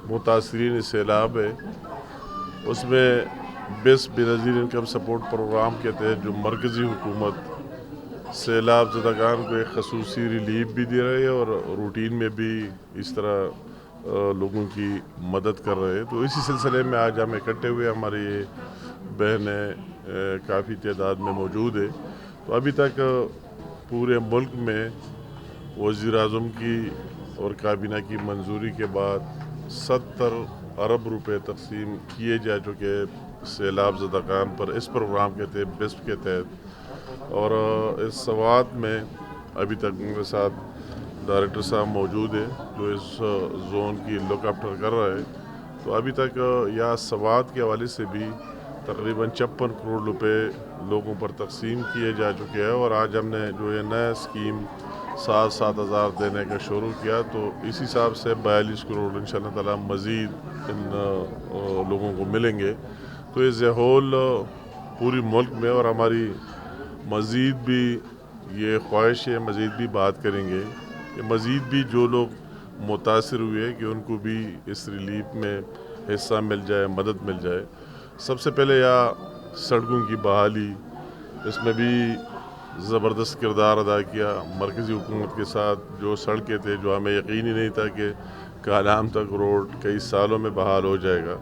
متاثرین سیلاب ہے اس میں بیسٹ بے نظیر انکم سپورٹ پروگرام کے تحت جو مرکزی حکومت سیلاب زدگان کو ایک خصوصی ریلیف بھی دے رہے ہے اور روٹین میں بھی اس طرح لوگوں کی مدد کر رہے ہیں. تو اسی سلسلے میں آج ہم اکٹھے ہوئے, ہماری یہ بہنیں کافی تعداد میں موجود ہے. تو ابھی تک پورے ملک میں وزیر اعظم کی اور کابینہ کی منظوری کے بعد 70 ارب روپے تقسیم کیے جا چکے سیلاب زدگان پر اس پروگرام کے تحت بیسٹ کے تحت. اور اس سوات میں ابھی تک میرے ساتھ ڈائریکٹر صاحب موجود ہے جو اس زون کی لک آفٹر کر رہا ہے. تو ابھی تک یا سوات کے حوالے سے بھی تقریباً 56 کروڑ روپے لوگوں پر تقسیم کیے جا چکے ہیں. اور آج ہم نے جو یہ نیا اسکیم 7,000 دینے کا شروع کیا, تو اس حساب سے 42 کروڑ انشاءاللہ تعالی مزید ان لوگوں کو ملیں گے. تو ایز اے ہول پوری ملک میں, اور ہماری مزید بھی یہ خواہش ہے, مزید بھی بات کریں گے کہ مزید بھی جو لوگ متاثر ہوئے کہ ان کو بھی اس ریلیف میں حصہ مل جائے, مدد مل جائے. سب سے پہلے یا سڑکوں کی بحالی, اس میں بھی زبردست کردار ادا کیا مرکزی حکومت کے ساتھ. جو سڑکیں تھے جو ہمیں یقین ہی نہیں تھا کہ کالام تک روڈ کئی سالوں میں بحال ہو جائے گا,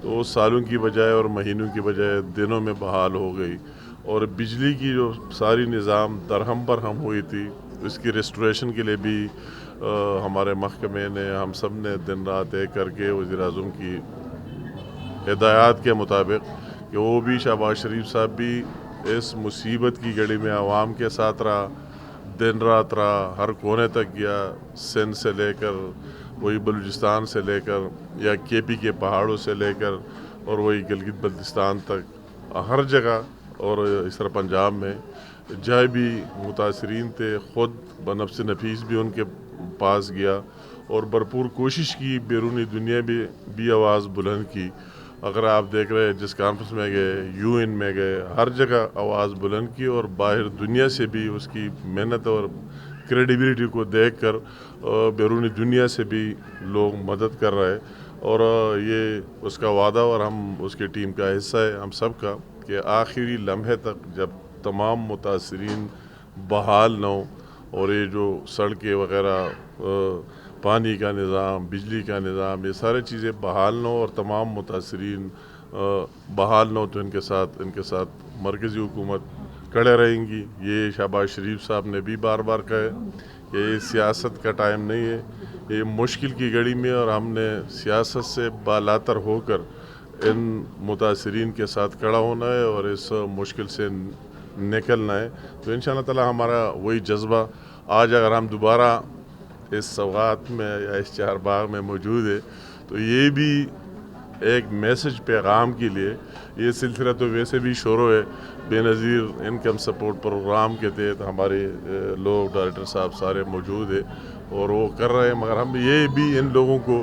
تو وہ سالوں کی بجائے اور مہینوں کی بجائے دنوں میں بحال ہو گئی. اور بجلی کی جو ساری نظام درہم برہم ہوئی تھی, اس کی ریسٹوریشن کے لیے بھی ہمارے محکمے نے, ہم سب نے دن رات ایک کر کے وزیر اعظم کی ہدایات کے مطابق کہ وہ بھی شہباز شریف صاحب بھی اس مصیبت کی گھڑی میں عوام کے ساتھ رہا, دن رات رہا, ہر کونے تک گیا, سندھ سے لے کر وہی بلوچستان سے لے کر یا کے پی کے پہاڑوں سے لے کر اور وہی گلگت بلتستان تک, ہر جگہ, اور اس طرح پنجاب میں جہاں بھی متاثرین تھے خود بنفس نفیس بھی ان کے پاس گیا اور بھرپور کوشش کی, بیرونی دنیا بھی آواز بلند کی. اگر آپ دیکھ رہے جس کانفرنس میں گئے, یو این میں گئے, ہر جگہ آواز بلند کی, اور باہر دنیا سے بھی اس کی محنت اور کریڈیبلٹی کو دیکھ کر بیرونی دنیا سے بھی لوگ مدد کر رہے. اور یہ اس کا وعدہ, اور ہم اس کی ٹیم کا حصہ ہے ہم سب کا, کہ آخری لمحے تک جب تمام متاثرین بحال نہ ہوں اور یہ جو سڑکیں وغیرہ, پانی کا نظام, بجلی کا نظام, یہ سارے چیزیں بحال نہ ہوں اور تمام متاثرین بحال نہ ہوں, تو ان کے ساتھ مرکزی حکومت کھڑے رہیں گی. یہ شہباز شریف صاحب نے بھی بار بار کہا ہے کہ یہ سیاست کا ٹائم نہیں ہے, یہ مشکل کی گھڑی میں, اور ہم نے سیاست سے بالاتر ہو کر ان متاثرین کے ساتھ کھڑا ہونا ہے اور اس مشکل سے نکلنا ہے. تو انشاءاللہ تعالی ہمارا وہی جذبہ, آج اگر ہم دوبارہ اس سوغات میں یا اس چار باغ میں موجود ہے, تو یہ بھی ایک میسج پیغام کے لیے. یہ سلسلہ تو ویسے بھی شروع ہے, بے نظیر انکم سپورٹ پروگرام کے تحت ہمارے لوگ, ڈائریکٹر صاحب سارے موجود ہیں اور وہ کر رہے ہیں, مگر ہم یہ بھی ان لوگوں کو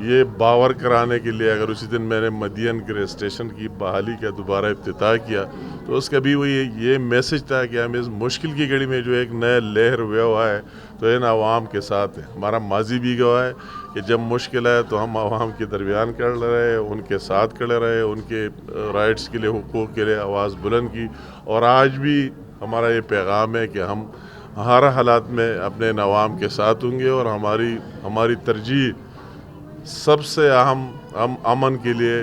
یہ باور کرانے کے لیے, اگر اسی دن میں نے مدین کے اسٹیشن کی بحالی کا دوبارہ افتتاح کیا, تو اس کا بھی وہ یہ میسج تھا کہ ہم اس مشکل کی گھڑی میں جو ایک نیا لہر ہوا ہوا ہے, تو ان عوام کے ساتھ ہے. ہمارا ماضی بھی گواہ ہے کہ جب مشکل ہے تو ہم عوام کے درمیان کھڑے رہے, ان کے ساتھ کھڑے رہے, ان کے رائٹس کے لیے, حقوق کے لیے آواز بلند کی. اور آج بھی ہمارا یہ پیغام ہے کہ ہم ہر حالات میں اپنے عوام کے ساتھ ہوں گے, اور ہماری ترجیح سب سے اہم, ہم امن کے لیے,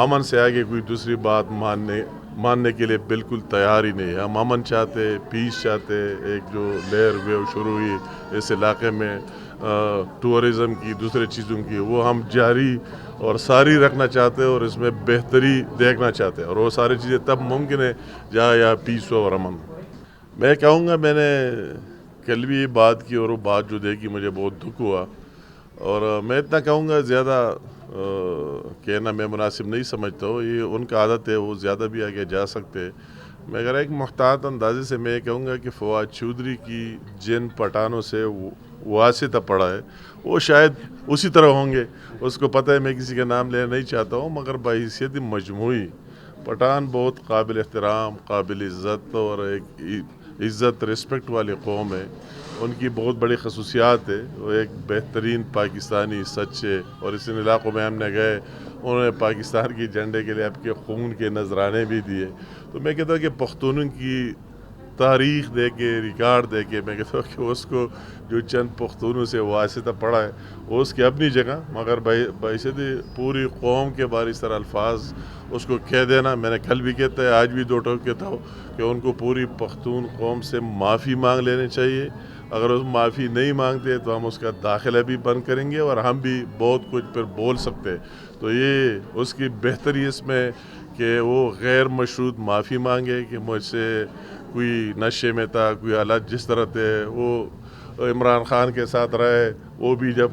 امن سے آگے کوئی دوسری بات ماننے کے لیے بالکل تیار ہی نہیں ہے. ہم امن چاہتے, پیس چاہتے. ایک جو لہر ویو شروع ہوئی اس علاقے میں ٹورزم کی, دوسرے چیزوں کی, وہ ہم جاری اور ساری رکھنا چاہتے ہیں, اور اس میں بہتری دیکھنا چاہتے ہیں, اور وہ ساری چیزیں تب ممکن ہے جہاں یا پیس ہو اور امن. میں کہوں گا, میں نے کل بھی یہ بات کی اور وہ بات جو دیکھی مجھے بہت دکھ ہوا, اور میں اتنا کہوں گا زیادہ کہنا میں مناسب نہیں سمجھتا ہوں. یہ ان کا عادت ہے, وہ زیادہ بھی آگے جا سکتے. مگر ایک محتاط اندازے سے میں یہ کہوں گا کہ فواد چودھری کی جن پٹھانوں سے واسطہ پڑا ہے, وہ شاید اسی طرح ہوں گے. اس کو پتہ ہے میں کسی کا نام لینا نہیں چاہتا ہوں, مگر بحیثیت مجموعی پٹھان بہت قابل احترام, قابل عزت اور ایک عزت رسپیکٹ والی قوم ہے. ان کی بہت بڑی خصوصیات ہے. وہ ایک بہترین پاکستانی سچے، اور اس علاقوں میں ہم نے گئے، انہوں نے پاکستان کی جھنڈے کے لیے آپ کے خون کے نذرانے بھی دیے. تو میں کہتا ہوں کہ پختونوں کی تاریخ دے کے، ریکارڈ دے کے، میں کہتا ہوں کہ اس کو جو چند پختونوں سے واسطہ پڑا ہے وہ اس کی اپنی جگہ، مگر بحیثیت پوری قوم کے بارے اس طرح الفاظ اس کو کہہ دینا، میں نے کل بھی کہتا ہے، آج بھی دو ٹوک کہتا ہوں کہ ان کو پوری پختون قوم سے معافی مانگ لینے چاہیے. اگر اس معافی نہیں مانگتے تو ہم اس کا داخلہ بھی بند کریں گے، اور ہم بھی بہت کچھ پھر بول سکتے. تو یہ اس کی بہتری اس میں کہ وہ غیر مشروط معافی مانگے کہ مجھ سے کوئی نشے میں تھا، کوئی حالات جس طرح تھے. وہ عمران خان کے ساتھ رہے، وہ بھی جب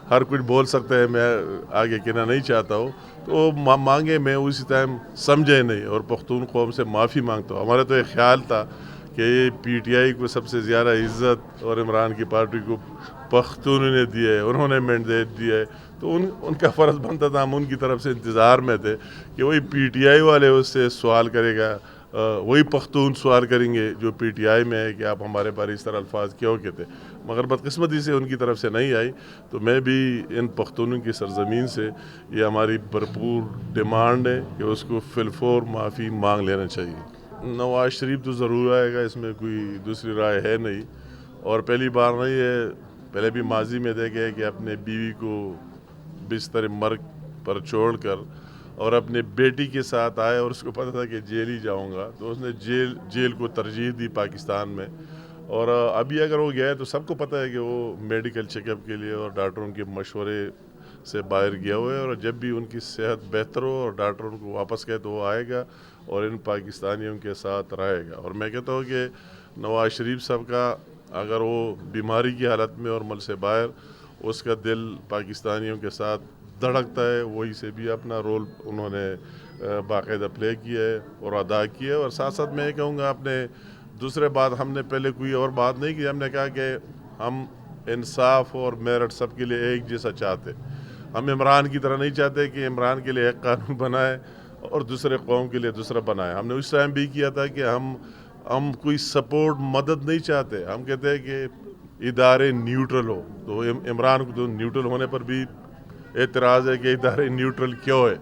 ہر کچھ بول سکتے ہیں، میں آگے کہنا نہیں چاہتا ہوں، تو مانگے. میں اسی ٹائم سمجھے نہیں اور پختون قوم سے معافی مانگتا ہوں. ہمارا تو ایک خیال تھا کہ یہ پی ٹی آئی کو سب سے زیادہ عزت اور عمران کی پارٹی کو پختونوں نے دی ہے، انہوں نے مینڈیٹ دیا ہے، تو ان کا فرض بنتا تھا، ہم ان کی طرف سے انتظار میں تھے کہ وہی پی ٹی آئی والے اس سے سوال کرے گا، وہی پختون سوال کریں گے جو پی ٹی آئی میں ہے کہ آپ ہمارے بارے اس طرح الفاظ کیوں کہتے. مگر بدقسمتی سے ان کی طرف سے نہیں آئی. تو میں بھی ان پختونوں کی سرزمین سے یہ ہماری بھرپور ڈیمانڈ ہے کہ اس کو فی الفور معافی مانگ لینا چاہیے. نواز شریف تو ضرور آئے گا، اس میں کوئی دوسری رائے ہے نہیں، اور پہلی بار نہیں ہے، پہلے بھی ماضی میں دیکھے کہ اپنے بیوی کو بستر مرگ پر چھوڑ کر اور اپنے بیٹی کے ساتھ آئے، اور اس کو پتہ تھا کہ جیل ہی جاؤں گا، تو اس نے جیل کو ترجیح دی پاکستان میں. اور ابھی اگر وہ گیا ہے تو سب کو پتہ ہے کہ وہ میڈیکل چیک اپ کے لیے اور ڈاکٹروں کے مشورے سے باہر گیا ہوا ہے، اور جب بھی ان کی صحت بہتر ہو اور ڈاکٹر ان کو واپس کہے تو وہ آئے گا اور ان پاکستانیوں کے ساتھ رہے گا. اور میں کہتا ہوں کہ نواز شریف صاحب کا اگر وہ بیماری کی حالت میں اور ملک سے باہر، اس کا دل پاکستانیوں کے ساتھ دھڑکتا ہے، وہی سے بھی اپنا رول انہوں نے باقاعدہ پلے کیا ہے اور ادا کیا ہے. اور ساتھ ساتھ میں یہ کہوں گا، اپنے دوسرے بات ہم نے پہلے کوئی اور بات نہیں کی، ہم نے کہا کہ ہم انصاف اور میرٹ سب کے لیے ایک جیسا چاہتے. ہم عمران کی طرح نہیں چاہتے کہ عمران کے لیے ایک قانون بنائے اور دوسرے قوم کے لیے دوسرا بنائے. ہم نے اس ٹائم بھی کیا تھا کہ ہم کوئی سپورٹ مدد نہیں چاہتے. ہم کہتے ہیں کہ ادارے نیوٹرل ہو. تو عمران کو تو نیوٹرل ہونے پر بھی اعتراض ہے کہ ادارے نیوٹرل کیوں ہے.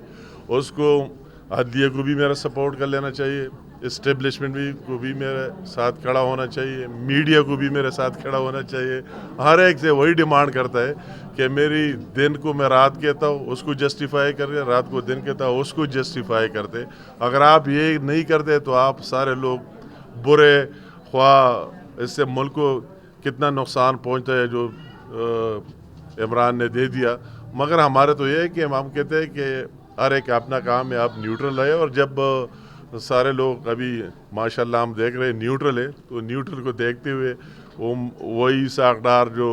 اس کو عدلیہ کو بھی میرا سپورٹ کر لینا چاہیے، اسٹیبلشمنٹ کو بھی میرے ساتھ کھڑا ہونا چاہیے، میڈیا کو بھی میرے ساتھ کھڑا ہونا چاہیے. ہر ایک سے وہی ڈیمانڈ کرتا ہے کہ میری دن کو میں رات کہتا ہوں اس کو جسٹیفائی کر کے، رات کو دن کہتا ہوں اس کو جسٹیفائی کرتے. اگر آپ یہ نہیں کرتے تو آپ سارے لوگ برے، خواہ اس سے ملک کو کتنا نقصان پہنچتا ہے جو عمران نے دے دیا. مگر ہمارے تو یہ ہے کہ ہم کہتے ہیں کہ ہر ایک اپنا کام ہے، آپ نیوٹرل رہے. اور جب سارے لوگ ابھی ماشاءاللہ ہم دیکھ رہے ہیں نیوٹرل ہے، تو نیوٹرل کو دیکھتے ہوئے وہی ساکھدار جو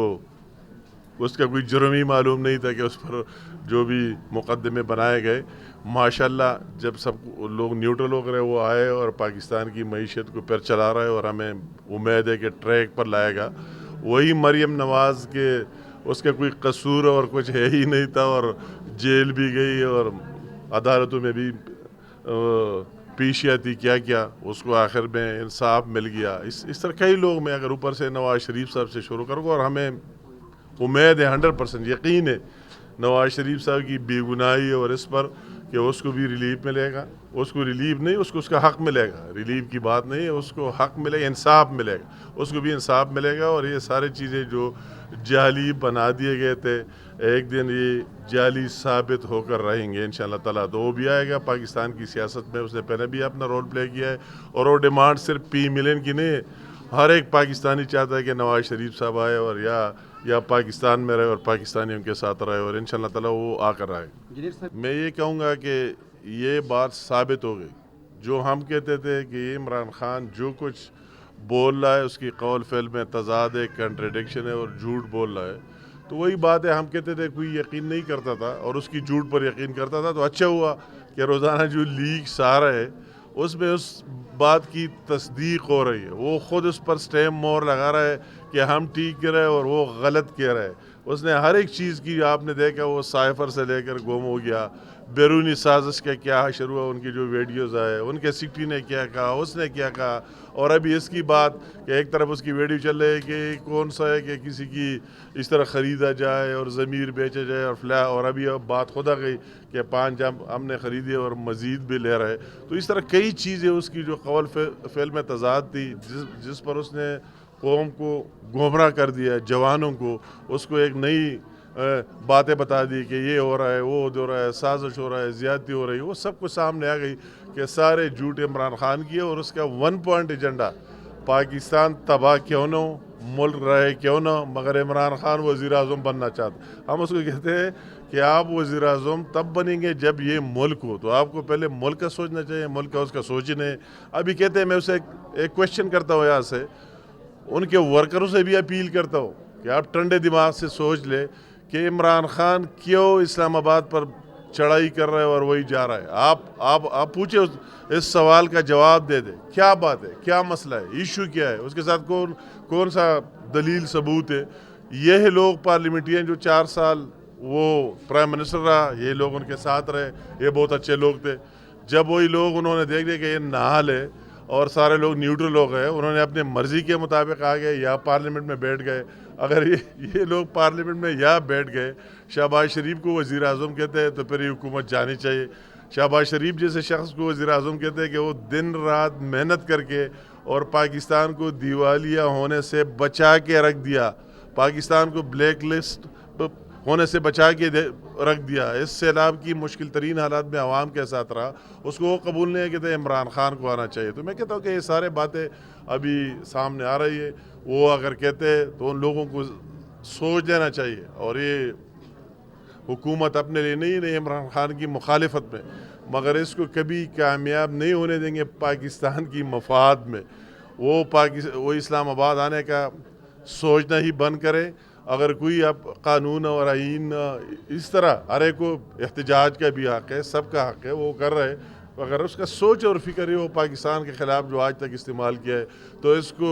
اس کا کوئی جرم ہی معلوم نہیں تھا کہ اس پر جو بھی مقدمے بنائے گئے، ماشاءاللہ جب سب لوگ نیوٹرل ہو گئے وہ آئے اور پاکستان کی معیشت کو پھر چلا رہا ہے، اور ہمیں امید ہے کہ ٹریک پر لائے گا. وہی مریم نواز کے اس کا کوئی قصور اور کچھ ہے ہی نہیں تھا، اور جیل بھی گئی اور عدالتوں میں بھی پیشیاں تھی کیا اس کو آخر میں انصاف مل گیا. اس طرح کئی لوگ، میں اگر اوپر سے نواز شریف صاحب سے شروع کروں گا، اور ہمیں امید ہے 100% یقین ہے نواز شریف صاحب کی بے گناہی اور اس پر کہ اس کو بھی ریلیف ملے گا. اس کو ریلیف نہیں، اس کو اس کا حق ملے گا. ریلیف کی بات نہیں ہے، اس کو حق ملے گا، انصاف ملے گا، اس کو بھی انصاف ملے گا. اور یہ ساری چیزیں جو جعلی بنا دیے گئے تھے، ایک دن یہ جعلی ثابت ہو کر رہیں گے انشاءاللہ تعالیٰ. تو وہ بھی آئے گا پاکستان کی سیاست میں، اس نے پہلے بھی اپنا رول پلے کیا ہے. اور وہ ڈیمانڈ صرف پی ملین کی نہیں ہے، ہر ایک پاکستانی چاہتا ہے کہ نواز شریف صاحب آئے اور یا پاکستان میں رہے اور پاکستانیوں کے ساتھ رہے، اور انشاءاللہ تعالیٰ وہ آ کر آئے. میں یہ کہوں گا کہ یہ بات ثابت ہو گئی. جو ہم کہتے تھے کہ عمران خان جو کچھ بول رہا ہے اس کی قول فعل میں تضاد ہے، کنٹریڈکشن ہے اور جھوٹ بول رہا ہے، تو وہی بات ہے. ہم کہتے تھے کوئی یقین نہیں کرتا تھا اور اس کی جھوٹ پر یقین کرتا تھا. تو اچھا ہوا کہ روزانہ جو لیکس آ رہا ہے اس میں اس بات کی تصدیق ہو رہی ہے. وہ خود اس پر سٹیمپ مور لگا رہا ہے کہ ہم ٹھیک کہہ رہے ہیں اور وہ غلط کہہ رہا ہے. اس نے ہر ایک چیز کی آپ نے دیکھا، وہ سائفر سے لے کر گم ہو گیا، بیرونی سازش کا کیا حشر ہوا، ان کی جو ویڈیوز آئے، ان کے سکٹی نے کیا کہا، اس نے کیا کہا، اور ابھی اس کی بات کہ ایک طرف اس کی ویڈیو چل رہی ہے کہ کون سا ہے کہ کسی کی اس طرح خریدا جائے اور ضمیر بیچا جائے اور ابھی اب بات خود آ گئی کہ 5 ہم نے خریدے اور مزید بھی لے رہے. تو اس طرح کئی چیزیں اس کی جو قول فعل میں تضاد تھی، جس پر اس نے قوم کو گمراہ کر دیا، جوانوں کو اس کو ایک نئی باتیں بتا دی کہ یہ ہو رہا ہے، وہ ہو رہا ہے، سازش ہو رہا ہے، زیادتی ہو رہی ہے، وہ سب کچھ سامنے آ گئی کہ سارے جھوٹ عمران خان کی ہے. اور اس کا 1 پوائنٹ ایجنڈا، پاکستان تباہ کیوں نہ ہو، ملک رہے کیوں نہ، مگر عمران خان وزیر اعظم بننا چاہتا. ہم اس کو کہتے ہیں کہ آپ وزیر اعظم تب بنیں گے جب یہ ملک ہو، تو آپ کو پہلے ملک کا سوچنا چاہیے، ملک کا اس کا سوچنے. ابھی کہتے ہیں، میں اسے ایک کویشچن کرتا ہوں یہاں سے، ان کے ورکروں سے بھی اپیل کرتا ہوں کہ آپ ٹھنڈے دماغ سے سوچ لیں کہ عمران خان کیوں اسلام آباد پر چڑھائی کر رہا ہے اور وہی جا رہا ہے. آپ پوچھیں، اس سوال کا جواب دے دیں، کیا بات ہے، کیا مسئلہ ہے، ایشو کیا ہے، اس کے ساتھ کون سا دلیل ثبوت ہے. یہ لوگ پارلیمنٹین جو 4 سال وہ پرائم منسٹر رہا، یہ لوگ ان کے ساتھ رہے، یہ بہت اچھے لوگ تھے. جب وہی لوگ انہوں نے دیکھ لیا کہ یہ نااہل ہے اور سارے لوگ نیوٹرل ہو گئے، انہوں نے اپنے مرضی کے مطابق آ گئے یا پارلیمنٹ میں بیٹھ گئے. اگر یہ لوگ پارلیمنٹ میں یا بیٹھ گئے، شہباز شریف کو وزیر اعظم کہتے ہیں، تو پھر یہ حکومت جانی چاہیے. شہباز شریف جیسے شخص کو وزیر اعظم کہتے ہیں کہ وہ دن رات محنت کر کے اور پاکستان کو دیوالیہ ہونے سے بچا کے رکھ دیا، پاکستان کو بلیک لسٹ ہونے سے بچا کے رکھ دیا. اس سیلاب کی مشکل ترین حالات میں عوام کے ساتھ رہا، اس کو وہ قبول نہیں ہے، کہتے ہیں عمران خان کو آنا چاہیے. تو میں کہتا ہوں کہ یہ سارے باتیں ابھی سامنے آ رہی ہے، وہ اگر کہتے ہیں تو ان لوگوں کو سوچ لینا چاہیے. اور یہ حکومت اپنے لیے نہیں عمران خان کی مخالفت میں، مگر اس کو کبھی کامیاب نہیں ہونے دیں گے پاکستان کی مفاد میں. وہ اسلام آباد آنے کا سوچنا ہی بند کرے. اگر کوئی اب قانون اور آئین اس طرح ہر ایک کو احتجاج کا بھی حق ہے، سب کا حق ہے، وہ کر رہے، اگر اس کا سوچ اور فکر ہے وہ پاکستان کے خلاف جو آج تک استعمال کیا ہے، تو اس کو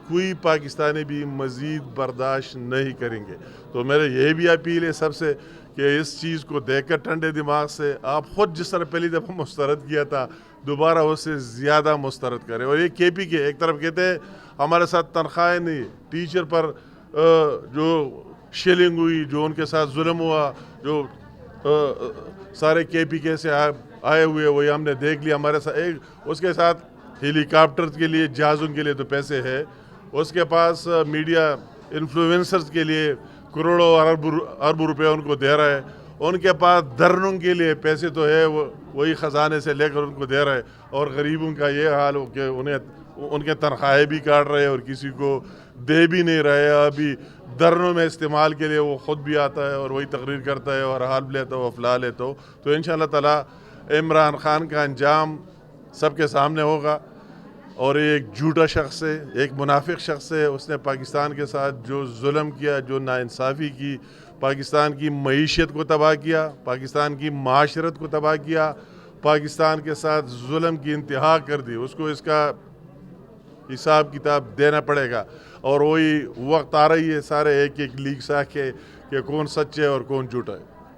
کوئی پاکستانی بھی مزید برداشت نہیں کریں گے. تو میرے یہ بھی اپیل ہے سب سے کہ اس چیز کو دیکھ کر ٹھنڈے دماغ سے آپ خود جس طرح پہلی دفعہ مسترد کیا تھا، دوبارہ اس سے زیادہ مسترد کریں. اور یہ کے پی کے ایک طرف کہتے ہیں ہمارے ساتھ تنخواہیں نہیں، ٹیچر پر جو شیلنگ ہوئی، جو ان کے ساتھ ظلم ہوا، جو سارے کے پی کے سے آئے ہوئے وہی ہم نے دیکھ لیا ہمارے ساتھ. اس کے ساتھ ہیلی کاپٹر کے لیے، جہازوں کے لیے تو پیسے ہے، اس کے پاس میڈیا انفلوئنسرز کے لیے کروڑوں ارب روپے ان کو دے رہا ہے، ان کے پاس دھرنوں کے لیے پیسے تو ہے، وہی خزانے سے لے کر ان کو دے رہا ہے. اور غریبوں کا یہ حال ہو کہ ان کے تنخواہیں بھی کاٹ رہے اور کسی کو دے بھی نہیں رہے. ابھی دھرنوں میں استعمال کے لیے وہ خود بھی آتا ہے اور وہی تقریر کرتا ہے اور حال لیتا ہو افلا لیتا ہو. تو انشاءاللہ تعالی عمران خان کا انجام سب کے سامنے ہوگا. اور ایک جھوٹا شخص ہے، ایک منافق شخص ہے، اس نے پاکستان کے ساتھ جو ظلم کیا، جو ناانصافی کی، پاکستان کی معیشت کو تباہ کیا، پاکستان کی معاشرت کو تباہ کیا، پاکستان کے ساتھ ظلم کی انتہا کر دی. اس کو اس کا حساب کتاب دینا پڑے گا. اور وہی وقت آ رہی ہے سارے ایک ایک لیگ سا کہ کون سچ ہے اور کون جھوٹا ہے.